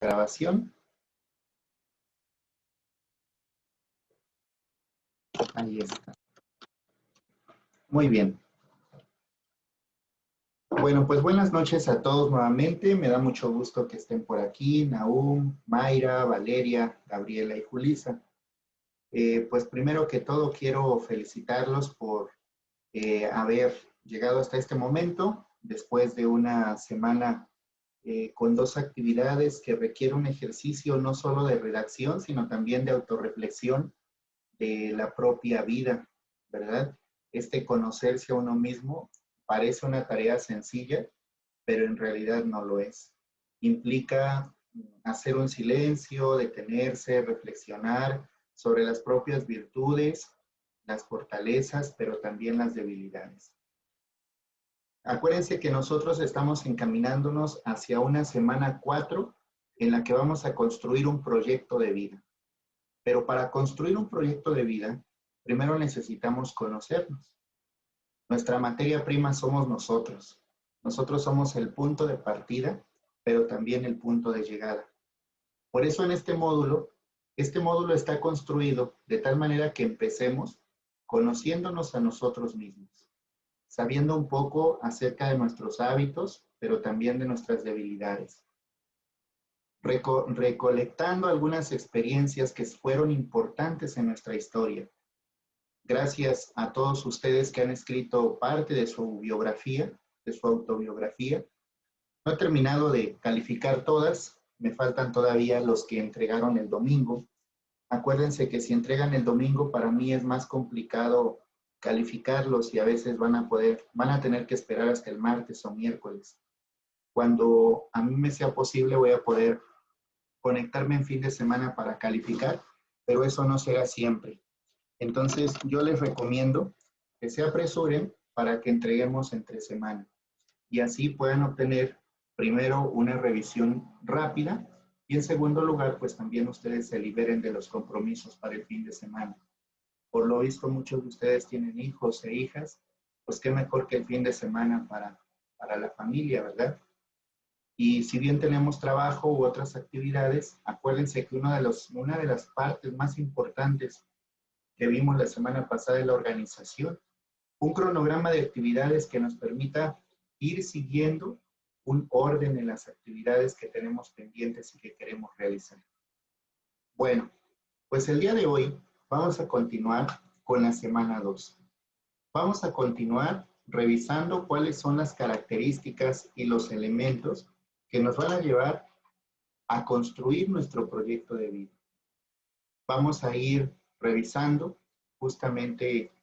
Grabación. Ahí está. Muy bien. Bueno, pues buenas noches a todos nuevamente. Me da mucho gusto que estén por aquí. Nahum, Mayra, Valeria, Gabriela y Julisa. Pues primero que todo quiero felicitarlos por haber llegado hasta este momento, después de una semana con dos actividades que requieren un ejercicio no solo de redacción, sino también de autorreflexión de la propia vida, ¿verdad? Este conocerse a uno mismo parece una tarea sencilla, pero en realidad no lo es. Implica hacer un silencio, detenerse, reflexionar sobre las propias virtudes, las fortalezas, pero también las debilidades. Acuérdense que nosotros estamos encaminándonos hacia una semana 4 en la que vamos a construir un proyecto de vida. Pero para construir un proyecto de vida, primero necesitamos conocernos. Nuestra materia prima somos nosotros. Nosotros somos el punto de partida, pero también el punto de llegada. Por eso en este módulo está construido de tal manera que empecemos conociéndonos a nosotros mismos, sabiendo un poco acerca de nuestros hábitos, pero también de nuestras debilidades. Recolectando algunas experiencias que fueron importantes en nuestra historia. Gracias a todos ustedes que han escrito parte de su biografía, de su autobiografía. No he terminado de calificar todas, me faltan todavía los que entregaron el domingo. Acuérdense que si entregan el domingo, para mí es más complicado calificarlos y a veces van a tener que esperar hasta el martes o miércoles. Cuando a mí me sea posible, voy a poder conectarme en fin de semana para calificar, pero eso no será siempre. Entonces, yo les recomiendo que se apresuren para que entreguemos entre semana y así puedan obtener primero una revisión rápida y en segundo lugar, pues también ustedes se liberen de los compromisos para el fin de semana. Por lo visto, muchos de ustedes tienen hijos e hijas, pues qué mejor que el fin de semana para la familia, ¿verdad? Y si bien tenemos trabajo u otras actividades, acuérdense que una de las partes más importantes que vimos la semana pasada es la organización. Un cronograma de actividades que nos permita ir siguiendo un orden en las actividades que tenemos pendientes y que queremos realizar. Bueno, pues el día de hoy vamos a continuar con la semana 2. Vamos a continuar revisando cuáles son las características y los elementos que nos van a llevar a construir nuestro proyecto de vida. Vamos a ir revisando justamente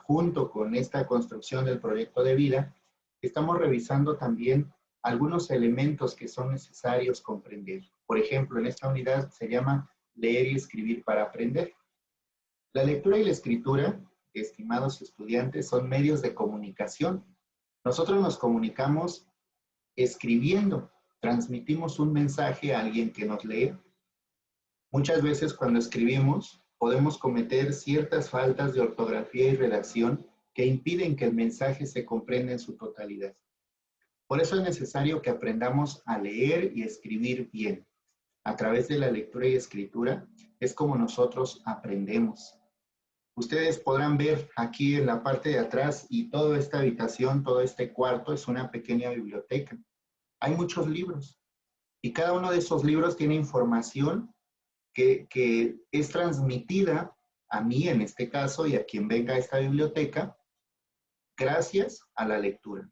junto con esta construcción del proyecto de vida, estamos revisando también algunos elementos que son necesarios comprender. Por ejemplo, en esta unidad se llama leer y escribir para aprender. La lectura y la escritura, estimados estudiantes, son medios de comunicación. Nosotros nos comunicamos escribiendo, transmitimos un mensaje a alguien que nos lee. Muchas veces cuando escribimos podemos cometer ciertas faltas de ortografía y redacción que impiden que el mensaje se comprenda en su totalidad. Por eso es necesario que aprendamos a leer y escribir bien. A través de la lectura y escritura es como nosotros aprendemos. Ustedes podrán ver aquí en la parte de atrás y toda esta habitación, todo este cuarto es una pequeña biblioteca. Hay muchos libros y cada uno de esos libros tiene información que es transmitida a mí en este caso y a quien venga a esta biblioteca gracias a la lectura.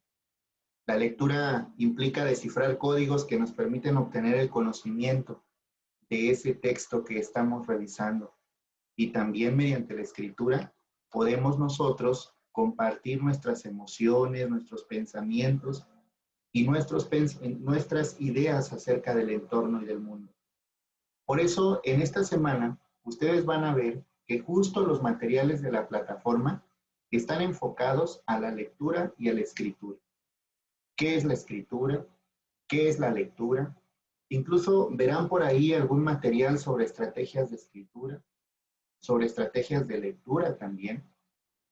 La lectura implica descifrar códigos que nos permiten obtener el conocimiento de ese texto que estamos revisando. Y también mediante la escritura podemos nosotros compartir nuestras emociones, nuestros pensamientos y nuestras ideas acerca del entorno y del mundo. Por eso, en esta semana, ustedes van a ver que justo los materiales de la plataforma están enfocados a la lectura y a la escritura. ¿Qué es la escritura? ¿Qué es la lectura? Incluso verán por ahí algún material sobre estrategias de escritura, sobre estrategias de lectura también,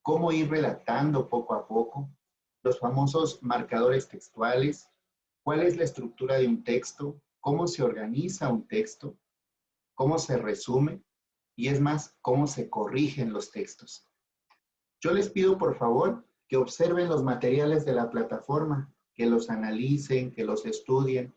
cómo ir relatando poco a poco, los famosos marcadores textuales, cuál es la estructura de un texto, cómo se organiza un texto, cómo se resume y es más, cómo se corrigen los textos. Yo les pido por favor que observen los materiales de la plataforma, que los analicen, que los estudien,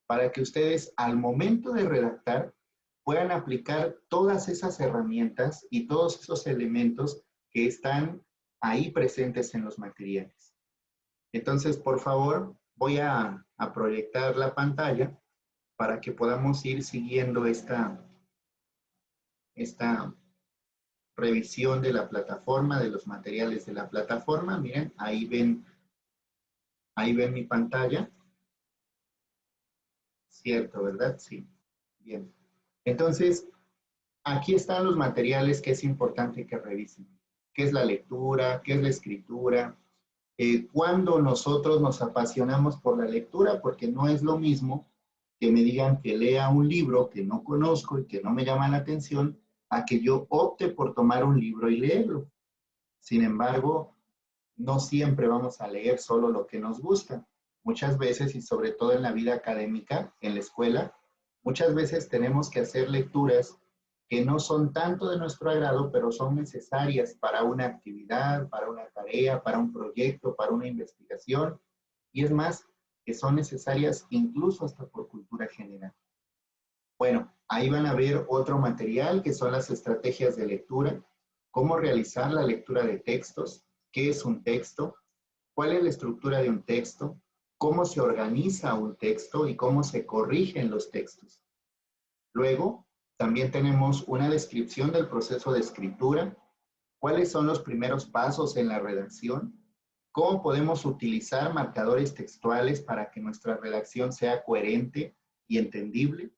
para que ustedes al momento de redactar puedan aplicar todas esas herramientas y todos esos elementos que están ahí presentes en los materiales. Entonces, por favor, voy a proyectar la pantalla para que podamos ir siguiendo esta revisión de la plataforma, de los materiales de la plataforma. Miren, ahí ven mi pantalla. Cierto, ¿verdad? Sí. Bien. Entonces, aquí están los materiales que es importante que revisen. ¿Qué es la lectura? ¿Qué es la escritura? Cuando nosotros nos apasionamos por la lectura, porque no es lo mismo que me digan que lea un libro que no conozco y que no me llama la atención, a que yo opte por tomar un libro y leerlo. Sin embargo, no siempre vamos a leer solo lo que nos gusta. Muchas veces, y sobre todo en la vida académica, en la escuela, muchas veces tenemos que hacer lecturas que no son tanto de nuestro agrado, pero son necesarias para una actividad, para una tarea, para un proyecto, para una investigación, y es más, que son necesarias incluso hasta por cultura general. Bueno, ahí van a ver otro material que son las estrategias de lectura, cómo realizar la lectura de textos, qué es un texto, cuál es la estructura de un texto, cómo se organiza un texto y cómo se corrigen los textos. Luego, también tenemos una descripción del proceso de escritura, cuáles son los primeros pasos en la redacción, cómo podemos utilizar marcadores textuales para que nuestra redacción sea coherente y entendible,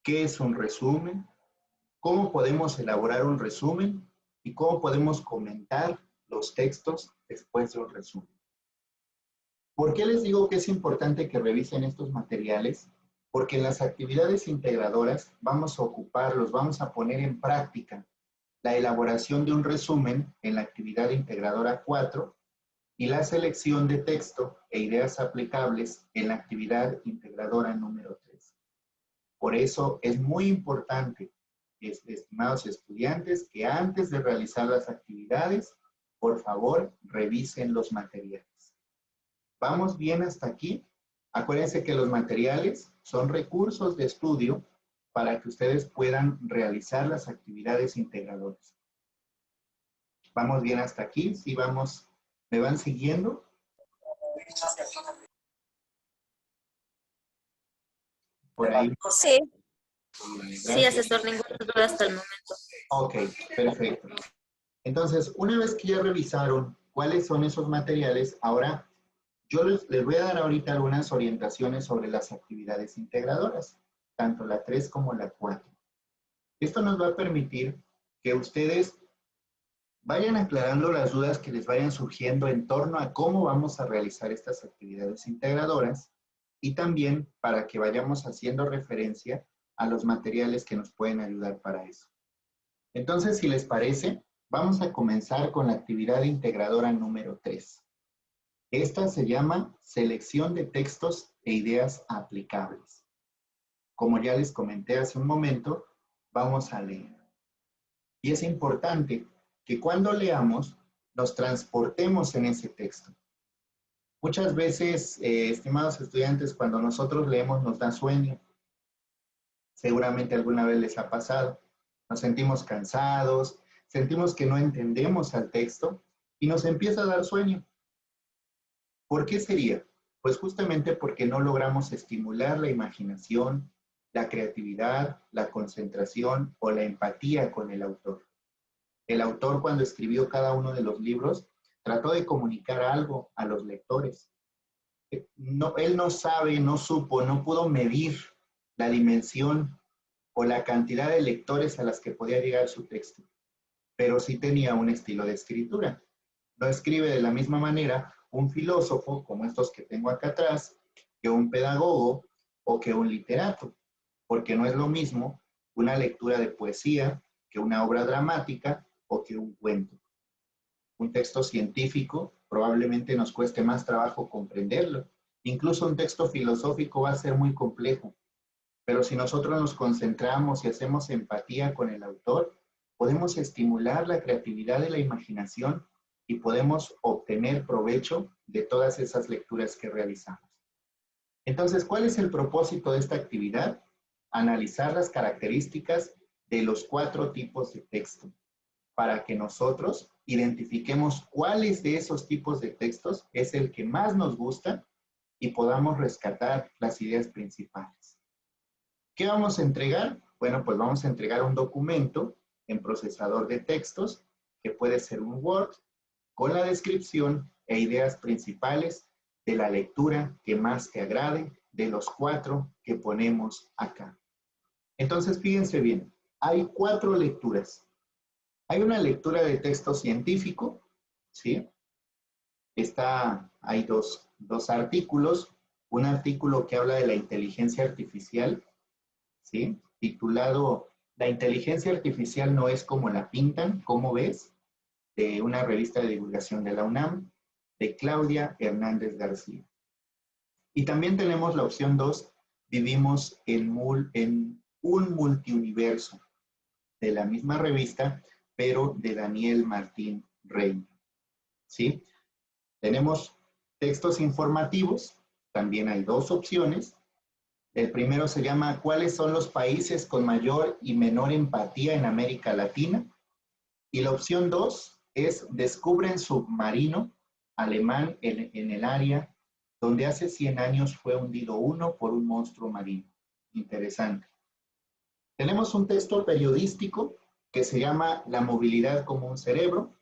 qué es un resumen, cómo podemos elaborar un resumen y cómo podemos comentar los textos después de un resumen. ¿Por qué les digo que es importante que revisen estos materiales? Porque en las actividades integradoras vamos a ocuparlos, vamos a poner en práctica la elaboración de un resumen en la actividad integradora 4 y la selección de texto e ideas aplicables en la actividad integradora número 3. Por eso es muy importante, estimados estudiantes, que antes de realizar las actividades, por favor, revisen los materiales. ¿Vamos bien hasta aquí? Acuérdense que los materiales son recursos de estudio para que ustedes puedan realizar las actividades integradoras. ¿Vamos bien hasta aquí? ¿Sí vamos? ¿Me van siguiendo? Por ahí. Sí, sí, Gracias. asesor, ninguna duda hasta el momento. Ok, perfecto. Entonces, una vez que ya revisaron cuáles son esos materiales, ahora yo les voy a dar ahorita algunas orientaciones sobre las actividades integradoras, tanto la 3 como la 4. Esto nos va a permitir que ustedes vayan aclarando las dudas que les vayan surgiendo en torno a cómo vamos a realizar estas actividades integradoras y también para que vayamos haciendo referencia a los materiales que nos pueden ayudar para eso. Entonces, si les parece, vamos a comenzar con la actividad integradora número 3. Esta se llama selección de textos e ideas aplicables. Como ya les comenté hace un momento, vamos a leer. Y es importante que cuando leamos nos transportemos en ese texto. Muchas veces, estimados estudiantes, cuando nosotros leemos nos da sueño. Seguramente alguna vez les ha pasado. Nos sentimos cansados, sentimos que no entendemos al texto y nos empieza a dar sueño. ¿Por qué sería? Pues justamente porque no logramos estimular la imaginación, la creatividad, la concentración o la empatía con el autor. El autor, cuando escribió cada uno de los libros, trató de comunicar algo a los lectores. No, él no sabe, no supo, no pudo medir la dimensión o la cantidad de lectores a las que podía llegar su texto, pero sí tenía un estilo de escritura. No escribe de la misma manera un filósofo, como estos que tengo acá atrás, que un pedagogo o que un literato, porque no es lo mismo una lectura de poesía que una obra dramática o que un cuento. Un texto científico probablemente nos cueste más trabajo comprenderlo. Incluso un texto filosófico va a ser muy complejo. Pero si nosotros nos concentramos y hacemos empatía con el autor, podemos estimular la creatividad de la imaginación y podemos obtener provecho de todas esas lecturas que realizamos. Entonces, ¿cuál es el propósito de esta actividad? Analizar las características de los 4 tipos de texto para que nosotros identifiquemos cuáles de esos tipos de textos es el que más nos gusta y podamos rescatar las ideas principales. ¿Qué vamos a entregar? Bueno, pues vamos a entregar un documento en procesador de textos, que puede ser un Word, con la descripción e ideas principales de la lectura que más te agrade de los 4 que ponemos acá. Entonces, fíjense bien, hay 4 lecturas. Hay una lectura de texto científico, ¿sí? Hay dos artículos. Un artículo que habla de la inteligencia artificial, ¿sí? Titulado "La inteligencia artificial no es como la pintan, ¿cómo ves?", de una revista de divulgación de la UNAM, de Claudia Hernández García. Y también tenemos la opción 2, vivimos en un multiuniverso, de la misma revista, pero de Daniel Martín Reina, ¿sí? Tenemos textos informativos, también hay 2 opciones. El primero se llama "¿Cuáles son los países con mayor y menor empatía en América Latina?". Y la opción 2 es "Descubren submarino alemán en el área donde hace 100 años fue hundido uno por un monstruo marino". Interesante. Tenemos un texto periodístico que se llama "La movilidad como un cerebro",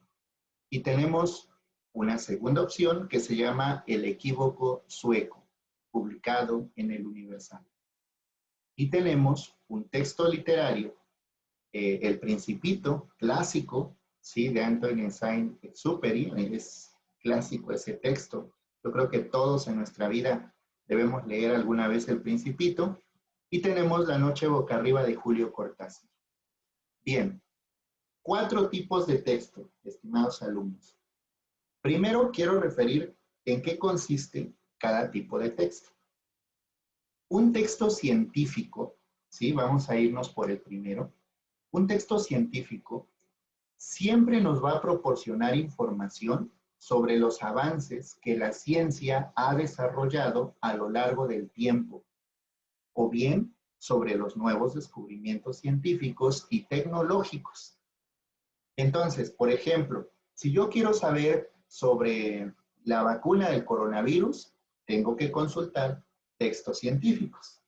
y tenemos una segunda opción que se llama "El equívoco sueco", publicado en el Universal. Y tenemos un texto literario, El Principito, clásico, ¿sí?, de Antoine Saint-Exupéry. Es clásico ese texto. Yo creo que todos en nuestra vida debemos leer alguna vez El Principito. Y tenemos La noche boca arriba de Julio Cortázar. Bien, 4 tipos de texto, estimados alumnos. Primero quiero referir en qué consiste cada tipo de texto. Un texto científico, ¿sí? Vamos a irnos por el primero. Un texto científico siempre nos va a proporcionar información sobre los avances que la ciencia ha desarrollado a lo largo del tiempo, o bien sobre los nuevos descubrimientos científicos y tecnológicos. Entonces, por ejemplo, si yo quiero saber sobre la vacuna del coronavirus, tengo que consultar textos científicos.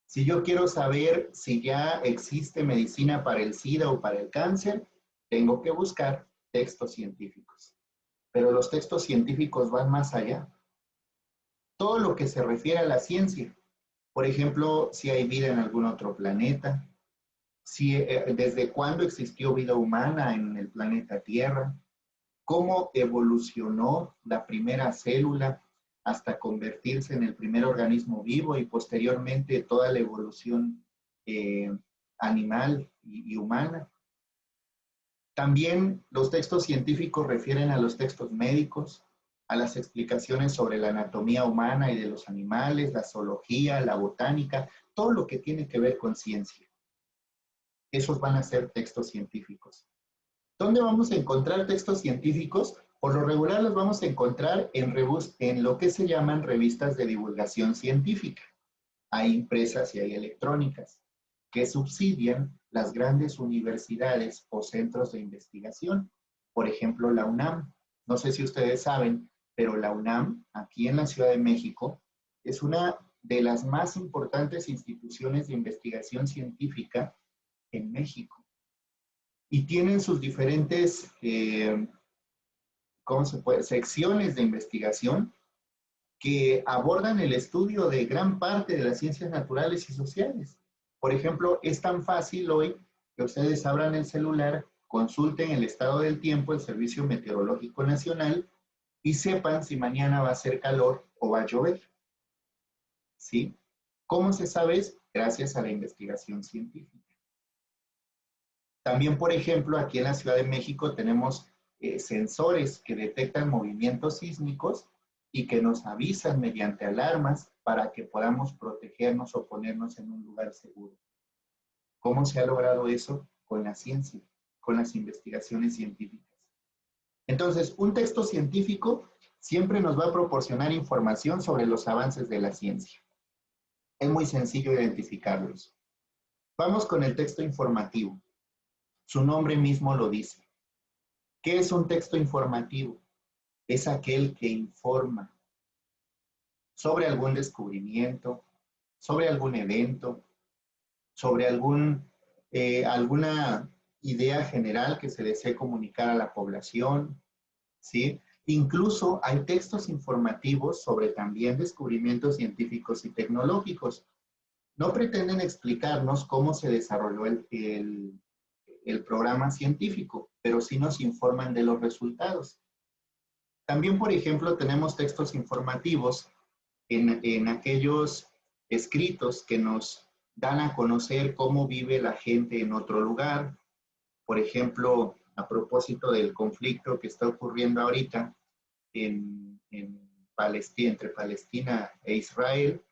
Si yo quiero saber si ya existe medicina para el SIDA o para el cáncer, tengo que buscar textos científicos. Pero los textos científicos van más allá. Todo lo que se refiere a la ciencia. Por ejemplo, si hay vida en algún otro planeta, desde cuándo existió vida humana en el planeta Tierra, cómo evolucionó la primera célula hasta convertirse en el primer organismo vivo y posteriormente toda la evolución animal y humana. También los textos científicos refieren a los textos médicos, a las explicaciones sobre la anatomía humana y de los animales, la zoología, la botánica, todo lo que tiene que ver con ciencia. Esos van a ser textos científicos. ¿Dónde vamos a encontrar textos científicos? Por lo regular los vamos a encontrar en lo que se llaman revistas de divulgación científica. Hay impresas y hay electrónicas, que subsidian las grandes universidades o centros de investigación. Por ejemplo, la UNAM. No sé si ustedes saben, pero la UNAM, aquí en la Ciudad de México, es una de las más importantes instituciones de investigación científica en México. Y tienen sus diferentes, secciones de investigación que abordan el estudio de gran parte de las ciencias naturales y sociales. Por ejemplo, es tan fácil hoy que ustedes abran el celular, consulten el estado del tiempo, el Servicio Meteorológico Nacional, y sepan si mañana va a hacer calor o va a llover. ¿Sí? ¿Cómo se sabe eso? Gracias a la investigación científica. También, por ejemplo, aquí en la Ciudad de México tenemos sensores que detectan movimientos sísmicos y que nos avisan mediante alarmas para que podamos protegernos o ponernos en un lugar seguro. ¿Cómo se ha logrado eso? Con la ciencia, con las investigaciones científicas. Entonces, un texto científico siempre nos va a proporcionar información sobre los avances de la ciencia. Es muy sencillo identificarlos. Vamos con el texto informativo. Su nombre mismo lo dice. ¿Qué es un texto informativo? Es aquel que informa sobre algún descubrimiento, sobre algún evento, sobre alguna idea general que se desee comunicar a la población, ¿sí? Incluso hay textos informativos sobre también descubrimientos científicos y tecnológicos. No pretenden explicarnos cómo se desarrolló el programa científico, pero sí nos informan de los resultados. También, por ejemplo, tenemos textos informativos en aquellos escritos que nos dan a conocer cómo vive la gente en otro lugar. Por ejemplo, a propósito del conflicto que está ocurriendo ahorita en Palestina, entre Palestina e Israel,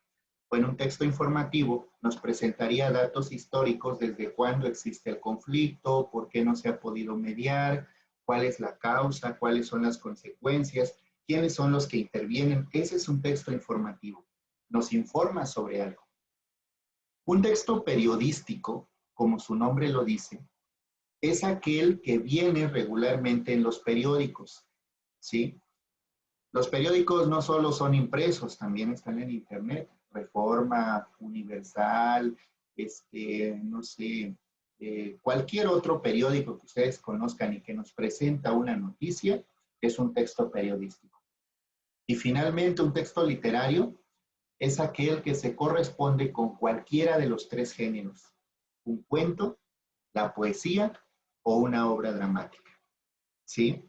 bueno, un texto informativo nos presentaría datos históricos desde cuándo existe el conflicto, por qué no se ha podido mediar, cuál es la causa, cuáles son las consecuencias, quiénes son los que intervienen. Ese es un texto informativo. Nos informa sobre algo. Un texto periodístico, como su nombre lo dice, es aquel que viene regularmente en los periódicos, ¿sí? Los periódicos no solo son impresos, también están en internet. Reforma, Universal, no sé, cualquier otro periódico que ustedes conozcan y que nos presenta una noticia, es un texto periodístico. Y finalmente, un texto literario es aquel que se corresponde con cualquiera de los tres géneros: un cuento, la poesía o una obra dramática, ¿sí?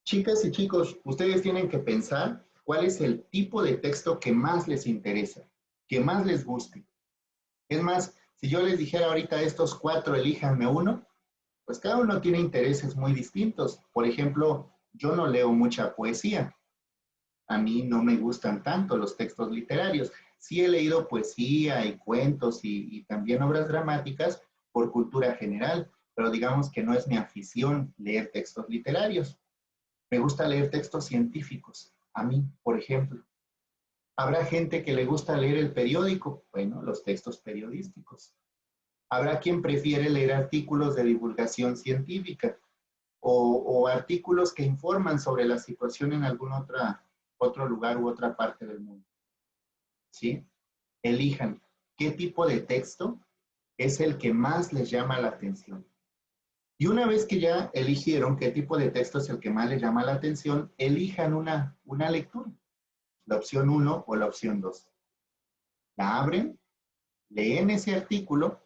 Chicas y chicos, ustedes tienen que pensar cuál es el tipo de texto que más les interesa, que más les guste. Es más, si yo les dijera ahorita estos 4, elíjanme uno, pues cada uno tiene intereses muy distintos. Por ejemplo, yo no leo mucha poesía. A mí no me gustan tanto los textos literarios. Sí he leído poesía y cuentos y también obras dramáticas por cultura general, pero digamos que no es mi afición leer textos literarios. Me gusta leer textos científicos, a mí, por ejemplo. Habrá gente que le gusta leer el periódico, bueno, los textos periodísticos. Habrá quien prefiere leer artículos de divulgación científica o artículos que informan sobre la situación en algún otro lugar u otra parte del mundo. ¿Sí? Elijan qué tipo de texto es el que más les llama la atención. Y una vez que ya eligieron qué tipo de texto es el que más les llama la atención, elijan una lectura, la opción 1 o la opción 2. La abren, leen ese artículo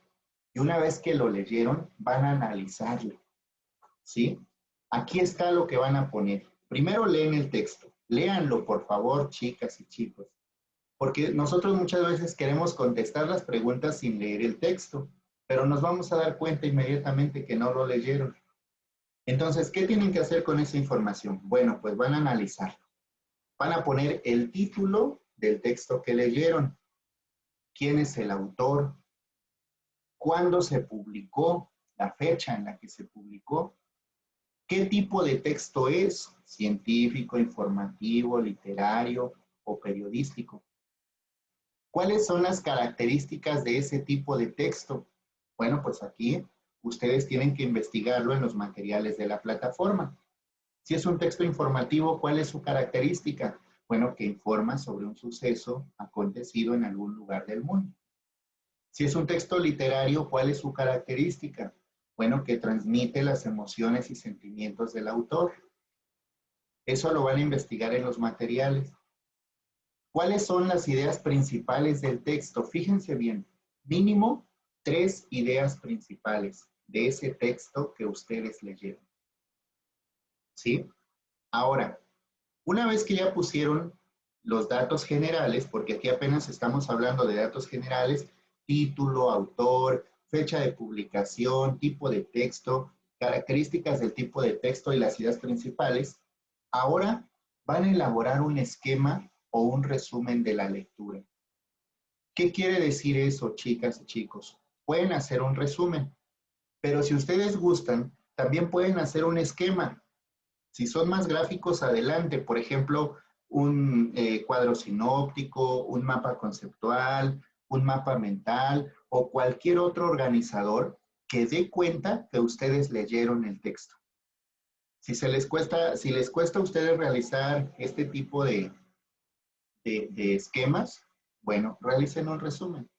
y una vez que lo leyeron, van a analizarlo, ¿sí? Aquí está lo que van a poner. Primero leen el texto. Léanlo, por favor, chicas y chicos, porque nosotros muchas veces queremos contestar las preguntas sin leer el texto, pero nos vamos a dar cuenta inmediatamente que no lo leyeron. Entonces, ¿qué tienen que hacer con esa información? Bueno, pues van a analizarlo. Van a poner el título del texto que leyeron, quién es el autor, cuándo se publicó, la fecha en la que se publicó, qué tipo de texto es, científico, informativo, literario o periodístico. ¿Cuáles son las características de ese tipo de texto? Bueno, pues aquí ustedes tienen que investigarlo en los materiales de la plataforma. Si es un texto informativo, ¿cuál es su característica? Bueno, que informa sobre un suceso acontecido en algún lugar del mundo. Si es un texto literario, ¿cuál es su característica? Bueno, que transmite las emociones y sentimientos del autor. Eso lo van a investigar en los materiales. ¿Cuáles son las ideas principales del texto? Fíjense bien, mínimo 3 ideas principales de ese texto que ustedes leyeron. ¿Sí? Ahora, una vez que ya pusieron los datos generales, porque aquí apenas estamos hablando de datos generales, título, autor, fecha de publicación, tipo de texto, características del tipo de texto y las ideas principales, ahora van a elaborar un esquema o un resumen de la lectura. ¿Qué quiere decir eso, chicas y chicos? Pueden hacer un resumen, pero si ustedes gustan, también pueden hacer un esquema. Si son más gráficos, adelante. Por ejemplo, un cuadro sinóptico, un mapa conceptual, un mapa mental o cualquier otro organizador que dé cuenta que ustedes leyeron el texto. Si les cuesta a ustedes realizar este tipo de esquemas, bueno, realicen un resumen.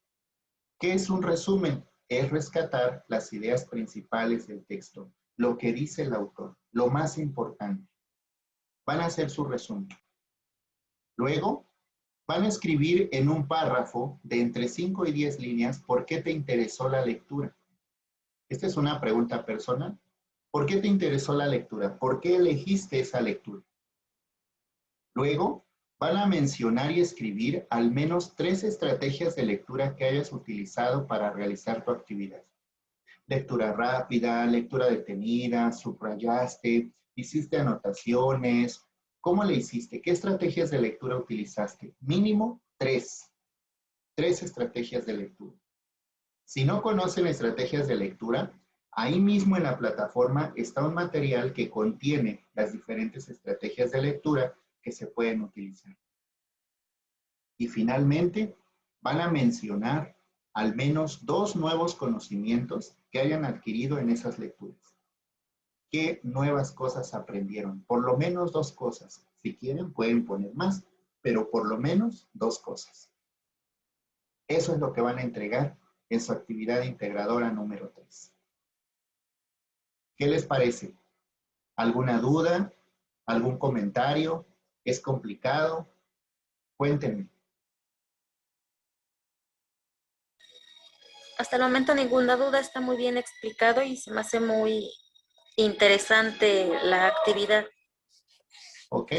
¿Qué es un resumen? Es rescatar las ideas principales del texto, lo que dice el autor, lo más importante. Van a hacer su resumen. Luego, van a escribir en un párrafo de entre 5 y 10 líneas por qué te interesó la lectura. Esta es una pregunta personal. ¿Por qué te interesó la lectura? ¿Por qué elegiste esa lectura? Luego, van a mencionar y escribir al menos 3 estrategias de lectura que hayas utilizado para realizar tu actividad. Lectura rápida, lectura detenida, subrayaste, hiciste anotaciones. ¿Cómo le hiciste? ¿Qué estrategias de lectura utilizaste? Mínimo 3. 3 estrategias de lectura. Si no conocen estrategias de lectura, ahí mismo en la plataforma está un material que contiene las diferentes estrategias de lectura que se pueden utilizar. Y finalmente, van a mencionar al menos 2 nuevos conocimientos que hayan adquirido en esas lecturas. ¿Qué nuevas cosas aprendieron? Por lo menos 2 cosas. Si quieren, pueden poner más, pero por lo menos 2 cosas. Eso es lo que van a entregar en su actividad integradora número 3. ¿Qué les parece? ¿Alguna duda? ¿Algún comentario? ¿Es complicado? Cuéntenme. Hasta el momento ninguna duda, está muy bien explicado y se me hace muy interesante la actividad. ¿Ok?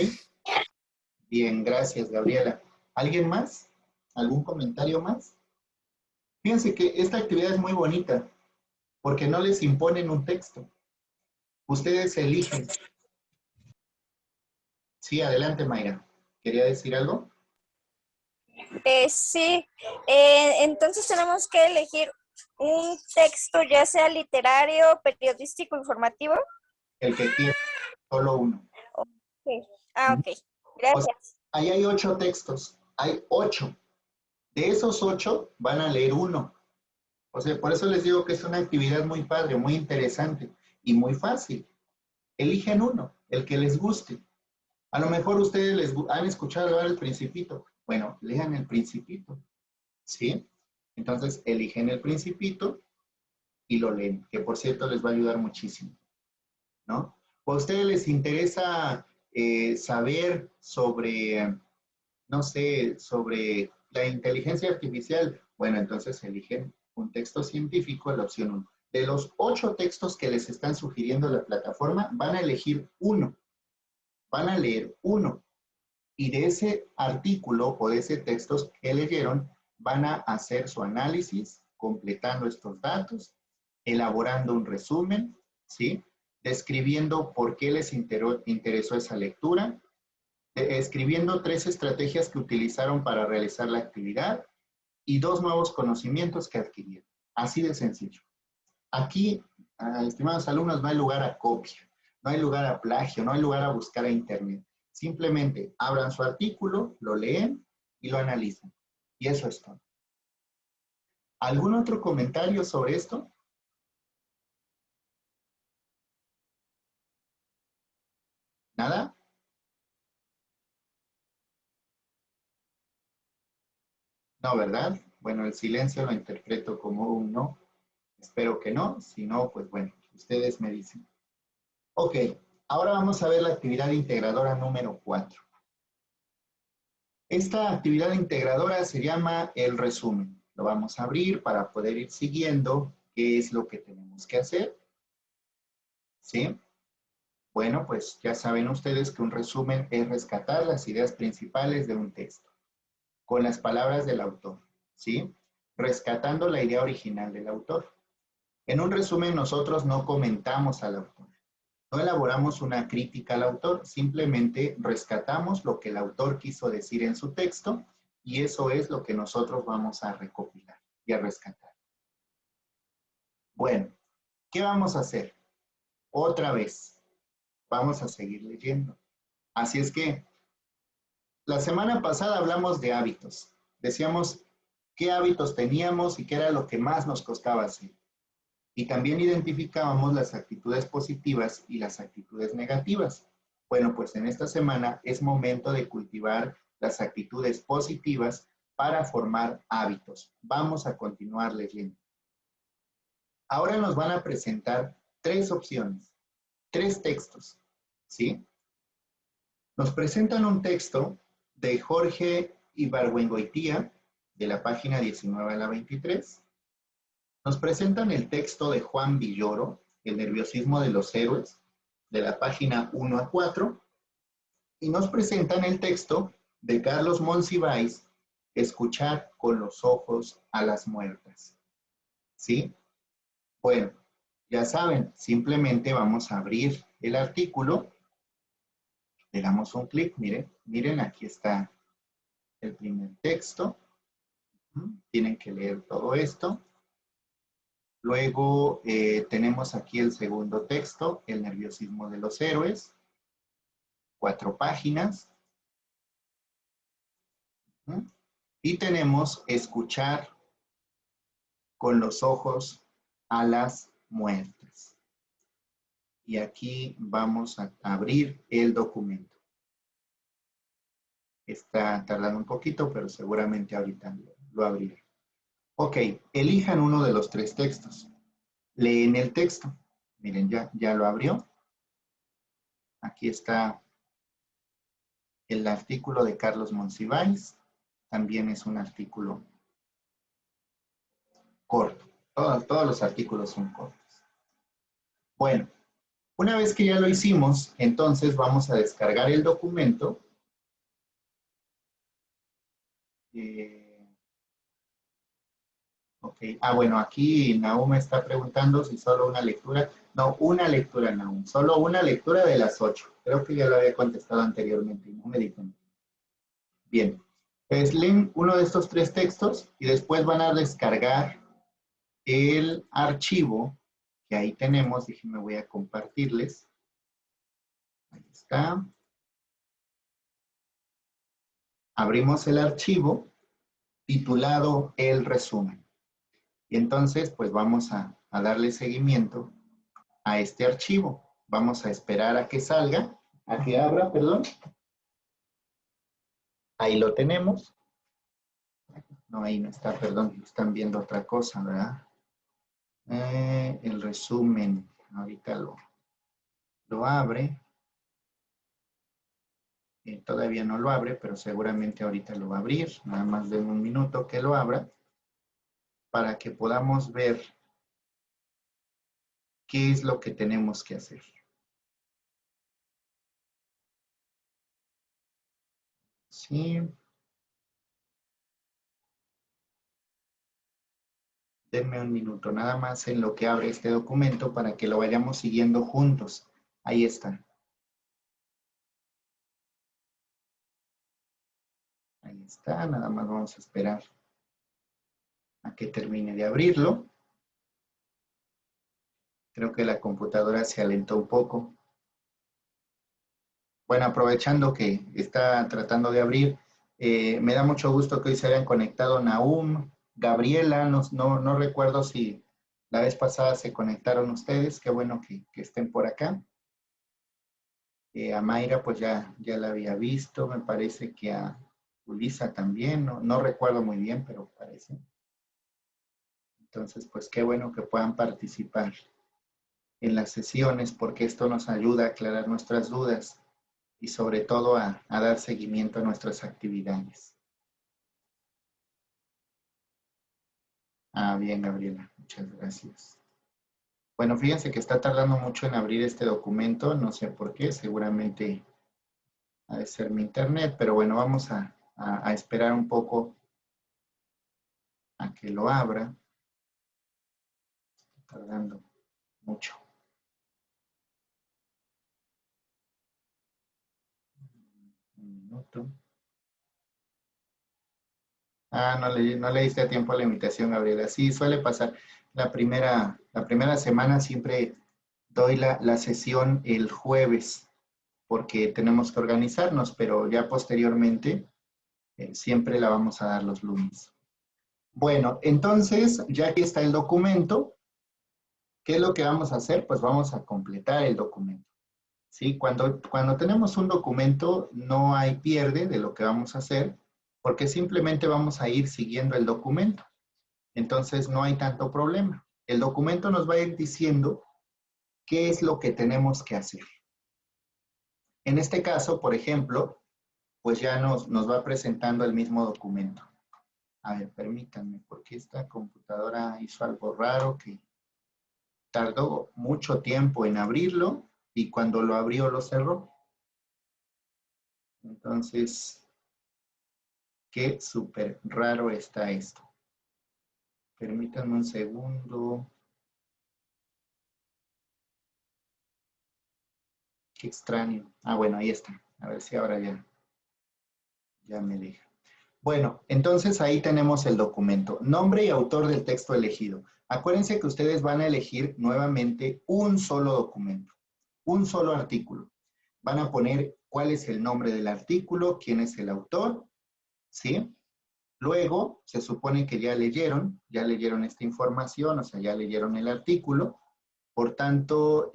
Bien, gracias, Gabriela. ¿Alguien más? ¿Algún comentario más? Fíjense que esta actividad es muy bonita porque no les imponen un texto. Ustedes eligen. Sí, adelante, Mayra. ¿Quería decir algo? Sí, entonces tenemos que elegir un texto, ya sea literario, periodístico, informativo. El que quiera, solo uno. Okay. Ujú. Ok, O sea, gracias. ahí hay 8 textos. Hay 8. De esos 8 van a leer uno. O sea, por eso les digo que es una actividad muy padre, muy interesante y muy fácil. Eligen uno, el que les guste. A lo mejor ustedes han escuchado hablar del Principito. Bueno, lean el Principito, ¿sí? Entonces, eligen el Principito y lo leen, que por cierto les va a ayudar muchísimo, ¿no? ¿O a ustedes les interesa saber sobre, no sé, sobre la inteligencia artificial? Bueno, entonces eligen un texto científico, la opción 1. De los 8 textos que les están sugiriendo la plataforma, van a elegir uno, van a leer uno. Y de ese artículo o de ese texto que leyeron, van a hacer su análisis, completando estos datos, elaborando un resumen, ¿sí? Describiendo por qué les interesó esa lectura, escribiendo 3 estrategias que utilizaron para realizar la actividad y 2 nuevos conocimientos que adquirieron. Así de sencillo. Aquí, estimados alumnos, no hay lugar a copia, no hay lugar a plagio, no hay lugar a buscar a internet. Simplemente abran su artículo, lo leen y lo analizan. Y eso es todo. ¿Algún otro comentario sobre esto? ¿Nada? No, ¿verdad? Bueno, el silencio lo interpreto como un no. Espero que no. Si no, pues bueno, ustedes me dicen. Ok, ahora vamos a ver la actividad integradora número 4. Esta actividad integradora se llama el resumen. Lo vamos a abrir para poder ir siguiendo qué es lo que tenemos que hacer. ¿Sí? Bueno, pues ya saben ustedes que un resumen es rescatar las ideas principales de un texto con las palabras del autor. ¿Sí? Rescatando la idea original del autor. En un resumen nosotros no comentamos al autor. No elaboramos una crítica al autor, simplemente rescatamos lo que el autor quiso decir en su texto Y eso es lo que nosotros vamos a recopilar y a rescatar. Bueno, ¿qué vamos a hacer? Otra vez, vamos a seguir leyendo. Así es que la semana pasada hablamos de hábitos. Decíamos qué hábitos teníamos y qué era lo que más nos costaba hacer. Y también identificábamos las actitudes positivas y las actitudes negativas. Bueno, pues en esta semana es momento de cultivar las actitudes positivas para formar hábitos. Vamos a continuar leyendo. Ahora nos van a presentar 3 opciones, 3 textos, ¿sí? Nos presentan un texto de Jorge Ibargüengoitia, de la página 19 a la 23. Nos presentan el texto de Juan Villoro, El nerviosismo de los héroes, de la página 1 a 4. Y nos presentan el texto de Carlos Monsiváis, Escuchar con los ojos a las muertas. ¿Sí? Bueno, ya saben, simplemente vamos a abrir el artículo, le damos un clic, miren, aquí está el primer texto. Tienen que leer todo esto. Luego tenemos aquí el segundo texto, El nerviosismo de los héroes, 4 páginas. Y tenemos Escuchar con los ojos a las muertas. Y aquí vamos a abrir el documento. Está tardando un poquito, pero seguramente ahorita lo abriré. Ok, elijan uno de los 3 textos. Leen el texto. Miren, ya lo abrió. Aquí está el artículo de Carlos Monsiváis. También es un artículo corto. Todos los artículos son cortos. Bueno, una vez que ya lo hicimos, entonces vamos a descargar el documento. Ok. Bueno, aquí Nahum me está preguntando si solo una lectura. No, una lectura, Nahum. Solo una lectura de las 8. Creo que ya lo había contestado anteriormente y no me di cuenta. Bien. Pues leen uno de estos 3 textos y después van a descargar el archivo que ahí tenemos. Déjenme, voy a compartirles. Ahí está. Abrimos el archivo titulado El resumen. Y entonces, pues vamos a darle seguimiento a este archivo. Vamos a esperar a que salga, a que abra, perdón. Ahí lo tenemos. No, ahí no está, perdón, están viendo otra cosa, ¿verdad? El resumen, ahorita lo abre. Todavía no lo abre, pero seguramente ahorita lo va a abrir. Nada más den un minuto que lo abra para que podamos ver qué es lo que tenemos que hacer. Sí. Denme un minuto, nada más en lo que abre este documento para que lo vayamos siguiendo juntos. Ahí está. Ahí está, nada más vamos a esperar a que termine de abrirlo. Creo que la computadora se alentó un poco. Bueno, aprovechando que está tratando de abrir, me da mucho gusto que hoy se hayan conectado Nahum, Gabriela, no recuerdo si la vez pasada se conectaron ustedes, qué bueno que estén por acá. A Mayra pues ya la había visto, me parece que a Ulisa también, no recuerdo muy bien, pero parece. Entonces pues qué bueno que puedan participar en las sesiones porque esto nos ayuda a aclarar nuestras dudas y sobre todo a dar seguimiento a nuestras actividades. Bien, Gabriela, muchas gracias. Bueno, fíjense que está tardando mucho en abrir este documento, no sé por qué, seguramente ha de ser mi internet, pero bueno, vamos a esperar un poco a que lo abra. Está tardando mucho. Un minuto. Ah, no le diste a tiempo a la invitación, Gabriela. Sí, suele pasar. La primera semana siempre doy la sesión el jueves porque tenemos que organizarnos, pero ya posteriormente siempre la vamos a dar los lunes. Bueno, entonces, ya que está el documento, ¿qué es lo que vamos a hacer? Pues vamos a completar el documento. ¿Sí? Cuando tenemos un documento, no hay pierde de lo que vamos a hacer, porque simplemente vamos a ir siguiendo el documento. Entonces, no hay tanto problema. El documento nos va a ir diciendo qué es lo que tenemos que hacer. En este caso, por ejemplo, pues ya nos va presentando el mismo documento. A ver, permítanme, porque esta computadora hizo algo raro que tardó mucho tiempo en abrirlo y cuando lo abrió lo cerró. Entonces, qué súper raro está esto. Permítanme un segundo. Qué extraño. Ah, bueno, ahí está. A ver si ahora ya me deja. Bueno, entonces ahí tenemos el documento. Nombre y autor del texto elegido. Acuérdense que ustedes van a elegir nuevamente un solo documento, un solo artículo. Van a poner cuál es el nombre del artículo, quién es el autor, ¿sí? Luego, se supone que ya leyeron esta información, o sea, ya leyeron el artículo. Por tanto,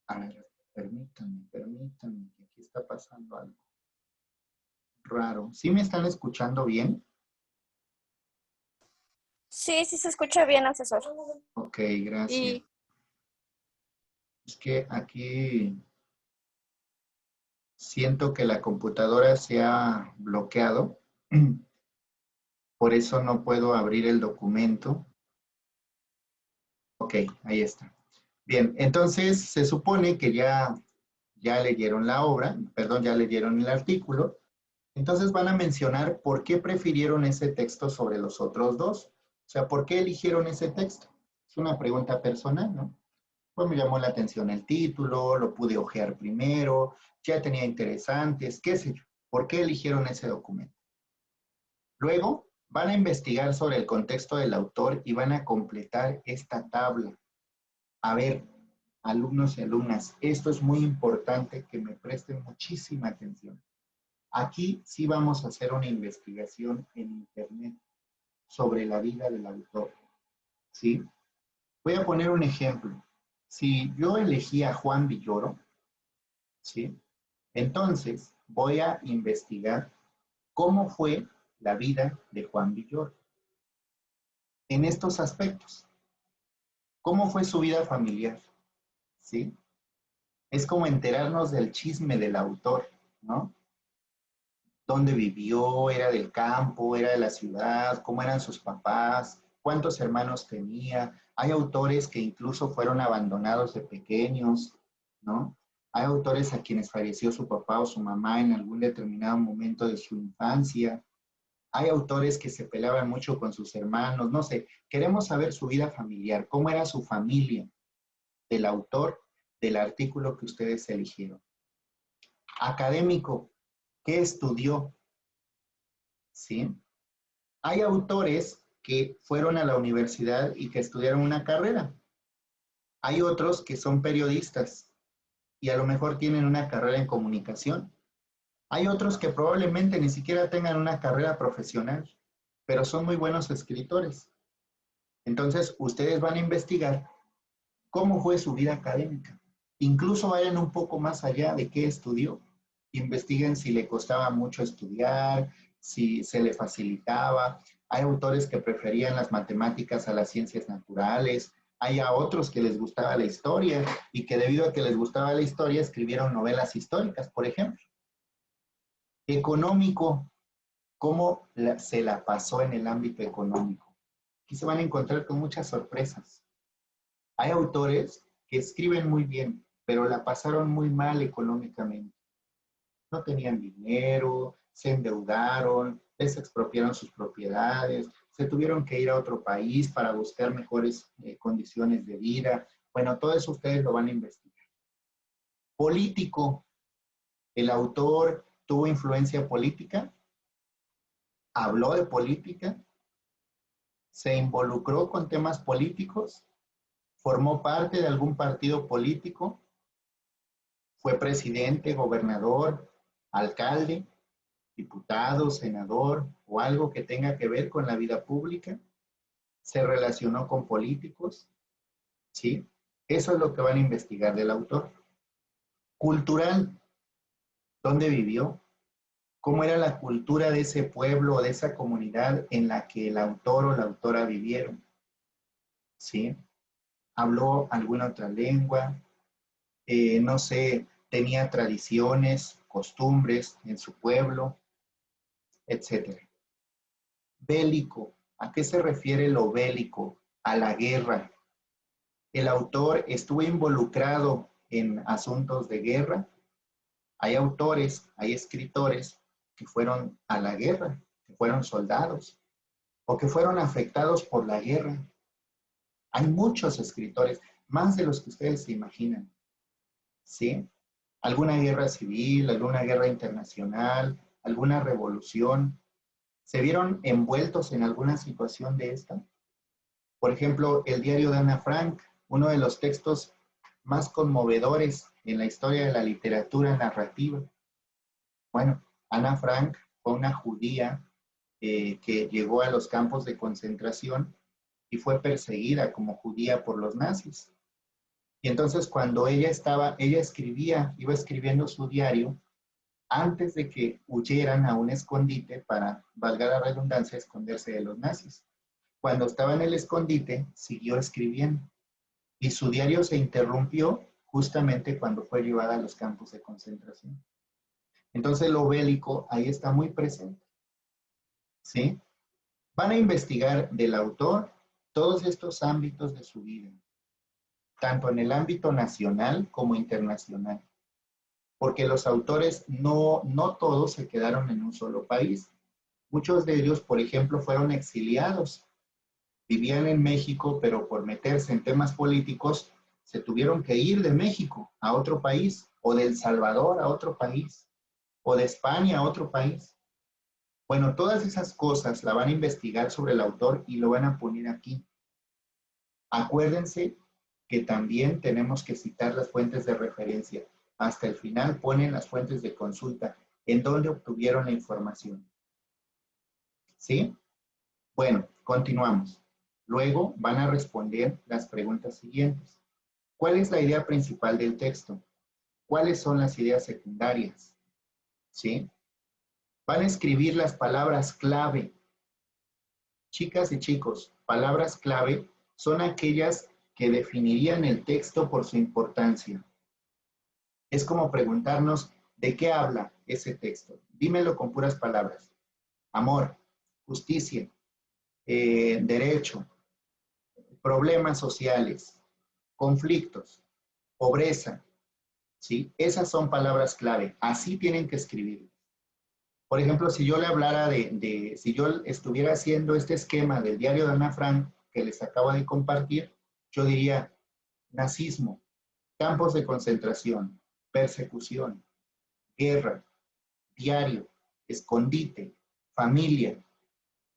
a ver, permítanme, que aquí está pasando algo raro. ¿Sí me están escuchando bien? Sí, sí se escucha bien, asesor. Ok, gracias. Y Es que aquí siento que la computadora se ha bloqueado. Por eso no puedo abrir el documento. Ok, ahí está. Bien, entonces se supone que ya leyeron la obra, perdón, ya leyeron el artículo. Entonces van a mencionar por qué prefirieron ese texto sobre los otros dos. O sea, ¿por qué eligieron ese texto? Es una pregunta personal, ¿no? Pues me llamó la atención el título, lo pude hojear primero, ya tenía interesantes, qué sé yo. ¿Por qué eligieron ese documento? Luego van a investigar sobre el contexto del autor y van a completar esta tabla. A ver, alumnos y alumnas, esto es muy importante que me presten muchísima atención. Aquí sí vamos a hacer una investigación en internet sobre la vida del autor, ¿sí? Voy a poner un ejemplo. Si yo elegí a Juan Villoro, ¿sí? Entonces voy a investigar cómo fue la vida de Juan Villoro en estos aspectos. ¿Cómo fue su vida familiar? ¿Sí? Es como enterarnos del chisme del autor, ¿no? Dónde vivió, era del campo, era de la ciudad, cómo eran sus papás, cuántos hermanos tenía. Hay autores que incluso fueron abandonados de pequeños, ¿no? Hay autores a quienes falleció su papá o su mamá en algún determinado momento de su infancia. Hay autores que se peleaban mucho con sus hermanos, no sé. Queremos saber su vida familiar, cómo era su familia, del autor del artículo que ustedes eligieron. Académico, ¿qué estudió? ¿Sí? Hay autores que fueron a la universidad y que estudiaron una carrera. Hay otros que son periodistas y a lo mejor tienen una carrera en comunicación. Hay otros que probablemente ni siquiera tengan una carrera profesional, pero son muy buenos escritores. Entonces, ustedes van a investigar cómo fue su vida académica. Incluso vayan un poco más allá de qué estudió. Investiguen si le costaba mucho estudiar, si se le facilitaba. Hay autores que preferían las matemáticas a las ciencias naturales. Hay a otros que les gustaba la historia y que debido a que les gustaba la historia escribieron novelas históricas, por ejemplo. Económico, ¿cómo se la pasó en el ámbito económico? Aquí se van a encontrar con muchas sorpresas. Hay autores que escriben muy bien, pero la pasaron muy mal económicamente. No tenían dinero, se endeudaron, les expropiaron sus propiedades, se tuvieron que ir a otro país para buscar mejores condiciones de vida. Bueno, todo eso ustedes lo van a investigar. Político, ¿el autor tuvo influencia política? habló de política, se involucró con temas políticos, formó parte de algún partido político, fue presidente, gobernador, alcalde, diputado, senador o algo que tenga que ver con la vida pública, se relacionó con políticos, ¿sí? Eso es lo que van a investigar del autor. Cultural, ¿dónde vivió? ¿Cómo era la cultura de ese pueblo o de esa comunidad en la que el autor o la autora vivieron? ¿Sí? ¿Habló alguna otra lengua? No sé, tenía tradiciones, costumbres en su pueblo, etcétera. Bélico, ¿a qué se refiere lo bélico? A la guerra. ¿El autor estuvo involucrado en asuntos de guerra? Hay autores, hay escritores que fueron a la guerra, que fueron soldados o que fueron afectados por la guerra. Hay muchos escritores, más de los que ustedes se imaginan, ¿sí? Alguna guerra civil, alguna guerra internacional, alguna revolución. ¿Se vieron envueltos en alguna situación de esta? Por ejemplo, el diario de Ana Frank, uno de los textos más conmovedores en la historia de la literatura narrativa. Bueno, Ana Frank fue una judía que llegó a los campos de concentración y fue perseguida como judía por los nazis. Y entonces cuando ella escribía, iba escribiendo su diario antes de que huyeran a un escondite para, valga la redundancia, esconderse de los nazis. Cuando estaba en el escondite, siguió escribiendo y su diario se interrumpió justamente cuando fue llevada a los campos de concentración. Entonces lo bélico ahí está muy presente, ¿sí? Van a investigar del autor todos estos ámbitos de su vida, tanto en el ámbito nacional como internacional, porque los autores no todos se quedaron en un solo país. Muchos de ellos, por ejemplo, fueron exiliados. Vivían en México, pero por meterse en temas políticos, se tuvieron que ir de México a otro país, o de El Salvador a otro país, o de España a otro país. Bueno, todas esas cosas la van a investigar sobre el autor y lo van a poner aquí. Acuérdense que también tenemos que citar las fuentes de referencia. Hasta el final ponen las fuentes de consulta, en donde obtuvieron la información. ¿Sí? Bueno, continuamos. Luego van a responder las preguntas siguientes. ¿Cuál es la idea principal del texto? ¿Cuáles son las ideas secundarias? ¿Sí? Van a escribir las palabras clave. Chicas y chicos, palabras clave son aquellas que definirían el texto por su importancia. Es como preguntarnos, ¿de qué habla ese texto? Dímelo con puras palabras. Amor, justicia, derecho, problemas sociales, conflictos, pobreza, ¿sí? Esas son palabras clave. Así tienen que escribir. Por ejemplo, si yo le hablara si yo estuviera haciendo este esquema del diario de Ana Frank que les acabo de compartir, yo diría nazismo, campos de concentración, persecución, guerra, diario, escondite, familia.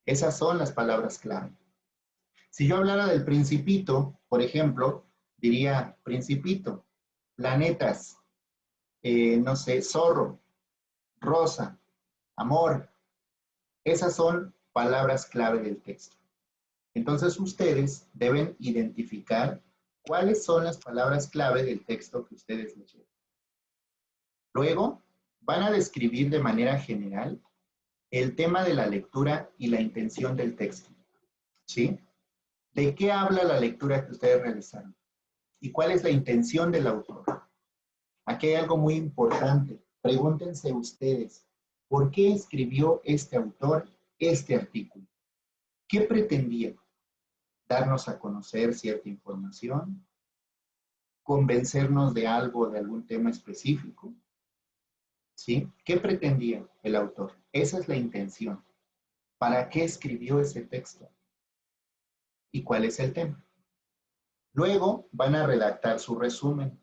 Esas son las palabras clave. Si yo hablara del Principito, por ejemplo, diría Principito, planetas, no sé, zorro, rosa, amor. Esas son palabras clave del texto. Entonces ustedes deben identificar cuáles son las palabras clave del texto que ustedes leyeron. Luego, van a describir de manera general el tema de la lectura y la intención del texto. ¿Sí? ¿De qué habla la lectura que ustedes realizaron? ¿Y cuál es la intención del autor? Aquí hay algo muy importante. Pregúntense ustedes, ¿por qué escribió este autor este artículo? ¿Qué pretendía? ¿Darnos a conocer cierta información? ¿Convencernos de algo, de algún tema específico? ¿Sí? ¿Qué pretendía el autor? Esa es la intención. ¿Para qué escribió ese texto? ¿Y cuál es el tema? Luego van a redactar su resumen.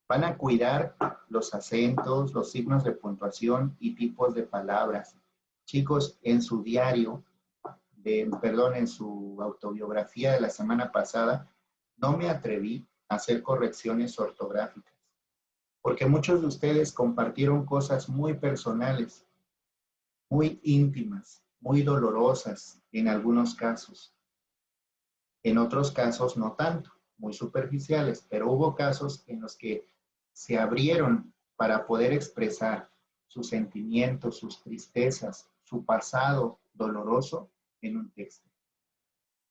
Van a cuidar los acentos, los signos de puntuación y tipos de palabras. Chicos, en su diario, en su autobiografía de la semana pasada, no me atreví a hacer correcciones ortográficas, porque muchos de ustedes compartieron cosas muy personales, muy íntimas, muy dolorosas en algunos casos. En otros casos no tanto, muy superficiales, pero hubo casos en los que se abrieron para poder expresar sus sentimientos, sus tristezas, su pasado doloroso en un texto.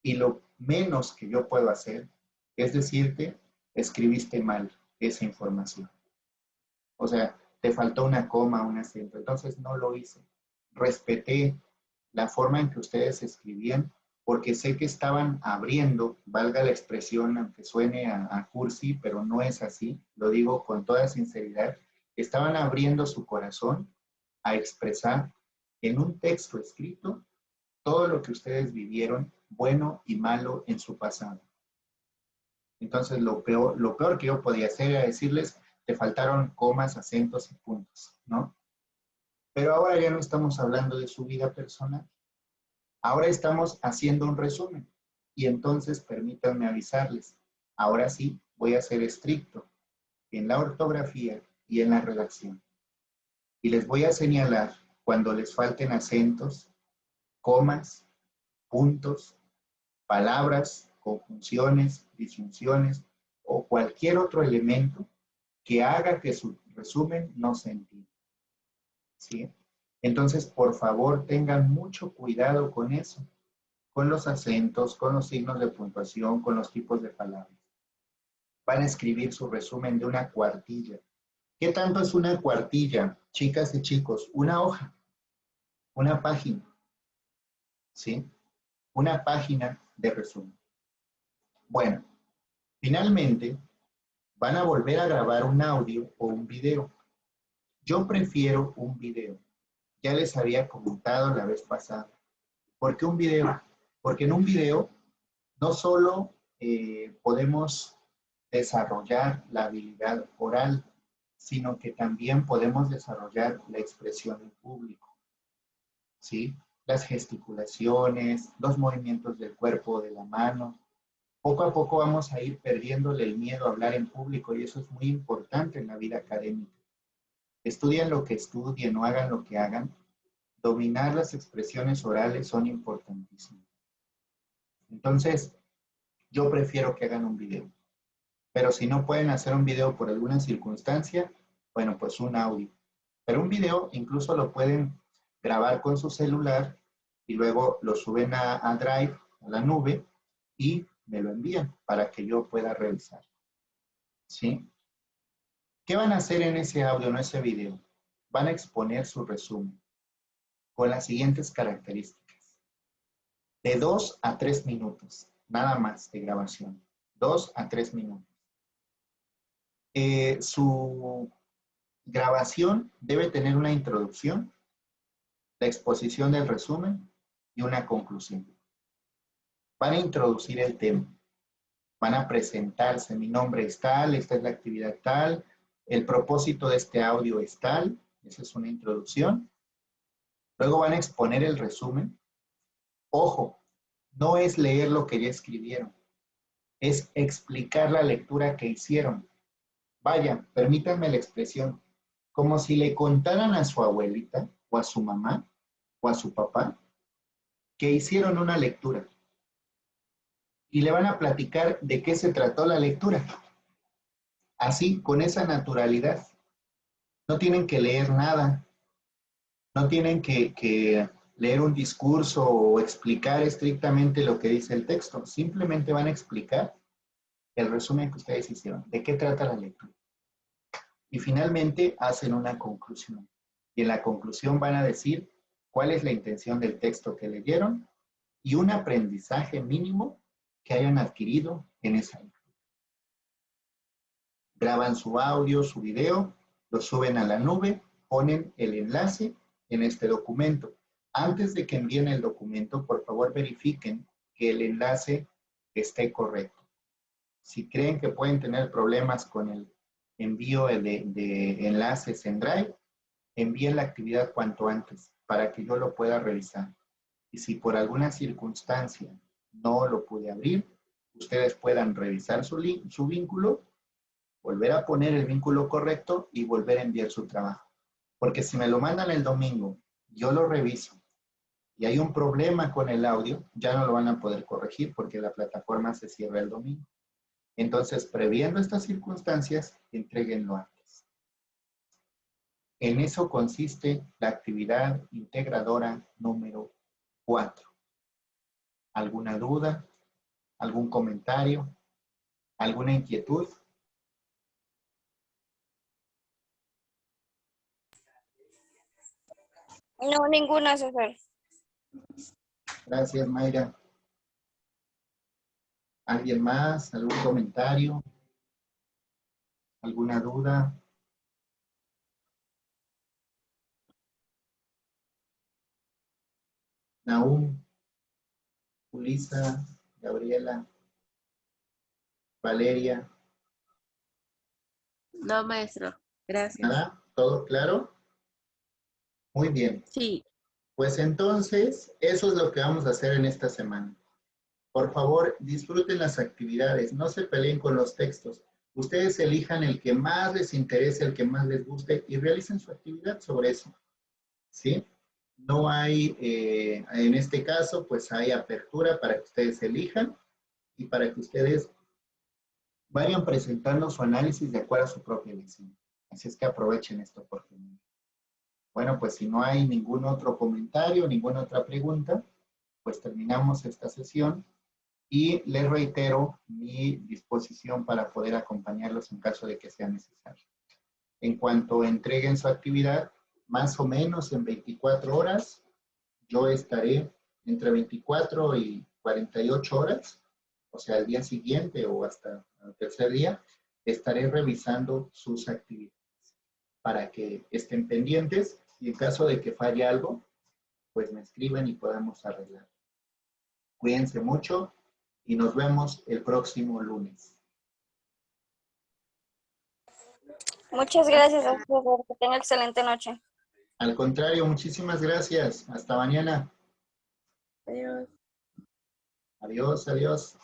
Y lo menos que yo puedo hacer es decirte, escribiste mal esa información. O sea, te faltó una coma, un acento. Entonces no lo hice. Respeté la forma en que ustedes escribían porque sé que estaban abriendo, valga la expresión, aunque suene a cursi, pero no es así, lo digo con toda sinceridad, estaban abriendo su corazón a expresar en un texto escrito todo lo que ustedes vivieron, bueno y malo, en su pasado. Entonces, lo peor que yo podía hacer era decirles, te faltaron comas, acentos y puntos, ¿no? Pero ahora ya no estamos hablando de su vida personal. Ahora estamos haciendo un resumen. Y entonces, permítanme avisarles, ahora sí voy a ser estricto en la ortografía y en la redacción. Y les voy a señalar cuando les falten acentos, comas, puntos, palabras, conjunciones, disyunciones o cualquier otro elemento que haga que su resumen no se entienda. ¿Sí? Entonces, por favor, tengan mucho cuidado con eso, con los acentos, con los signos de puntuación, con los tipos de palabras. Van a escribir su resumen de una cuartilla. ¿Qué tanto es una cuartilla, chicas y chicos? Una hoja, una página, ¿sí? Una página de resumen. Bueno, finalmente, van a volver a grabar un audio o un video. Yo prefiero un video. Ya les había comentado la vez pasada. ¿Por qué un video? Porque en un video no solo podemos desarrollar la habilidad oral, sino que también podemos desarrollar la expresión en público, ¿sí? Las gesticulaciones, los movimientos del cuerpo, de la mano. Poco a poco vamos a ir perdiéndole el miedo a hablar en público y eso es muy importante en la vida académica. Estudien lo que estudien o hagan lo que hagan, dominar las expresiones orales son importantísimas. Entonces, yo prefiero que hagan un video. Pero si no pueden hacer un video por alguna circunstancia, bueno, pues un audio. Pero un video incluso lo pueden grabar con su celular y luego lo suben a Drive, a la nube, y me lo envían para que yo pueda revisar. ¿Sí? ¿Qué van a hacer en ese audio, en ese video? Van a exponer su resumen con las siguientes características. De 2 a 3 minutos, nada más de grabación. 2 a 3 minutos. Su grabación debe tener una introducción, la exposición del resumen y una conclusión. Van a introducir el tema. Van a presentarse. Mi nombre es tal, esta es la actividad tal, el propósito de este audio es tal. Esa es una introducción. Luego van a exponer el resumen. Ojo, no es leer lo que ya escribieron, es explicar la lectura que hicieron. Vaya, permítanme la expresión, como si le contaran a su abuelita o a su mamá o a su papá que hicieron una lectura y le van a platicar de qué se trató la lectura. Así, con esa naturalidad. No tienen que leer nada, no tienen que leer un discurso o explicar estrictamente lo que dice el texto. Simplemente van a explicar el resumen que ustedes hicieron, de qué trata la lectura. Y finalmente hacen una conclusión. Y en la conclusión van a decir cuál es la intención del texto que leyeron y un aprendizaje mínimo que hayan adquirido en esa lectura. Graban su audio, su video, lo suben a la nube, ponen el enlace en este documento. Antes de que envíen el documento, por favor verifiquen que el enlace esté correcto. Si creen que pueden tener problemas con el envío de enlaces en Drive, envíen la actividad cuanto antes para que yo lo pueda revisar. Y si por alguna circunstancia no lo pude abrir, ustedes puedan revisar su vínculo, volver a poner el vínculo correcto y volver a enviar su trabajo. Porque si me lo mandan el domingo, yo lo reviso y hay un problema con el audio, ya no lo van a poder corregir porque la plataforma se cierra el domingo. Entonces, previendo estas circunstancias, entréguenlo antes. En eso consiste la actividad integradora número 4. ¿Alguna duda? ¿Algún comentario? ¿Alguna inquietud? No, ninguna, César. Gracias, Mayra. ¿Alguien más? ¿Algún comentario? ¿Alguna duda? Nahum, Ulisa, Gabriela, Valeria. No, maestro. Gracias. ¿Nada? ¿Todo claro? Muy bien. Sí. Pues entonces, eso es lo que vamos a hacer en esta semana. Por favor, disfruten las actividades, no se peleen con los textos. Ustedes elijan el que más les interese, el que más les guste y realicen su actividad sobre eso. ¿Sí? No hay, en este caso, pues hay apertura para que ustedes elijan y para que ustedes vayan presentando su análisis de acuerdo a su propia elección. Así es que aprovechen esta oportunidad. Bueno, pues si no hay ningún otro comentario, ninguna otra pregunta, pues terminamos esta sesión y les reitero mi disposición para poder acompañarlos en caso de que sea necesario. En cuanto entreguen su actividad, más o menos en 24 horas, yo estaré entre 24 y 48 horas, o sea, el día siguiente o hasta el tercer día, estaré revisando sus actividades para que estén pendientes y en caso de que falle algo, pues me escriban y podamos arreglar. Cuídense mucho y nos vemos el próximo lunes. Muchas gracias, César. Que tenga excelente noche. Al contrario, muchísimas gracias. Hasta mañana. Adiós. Adiós, adiós.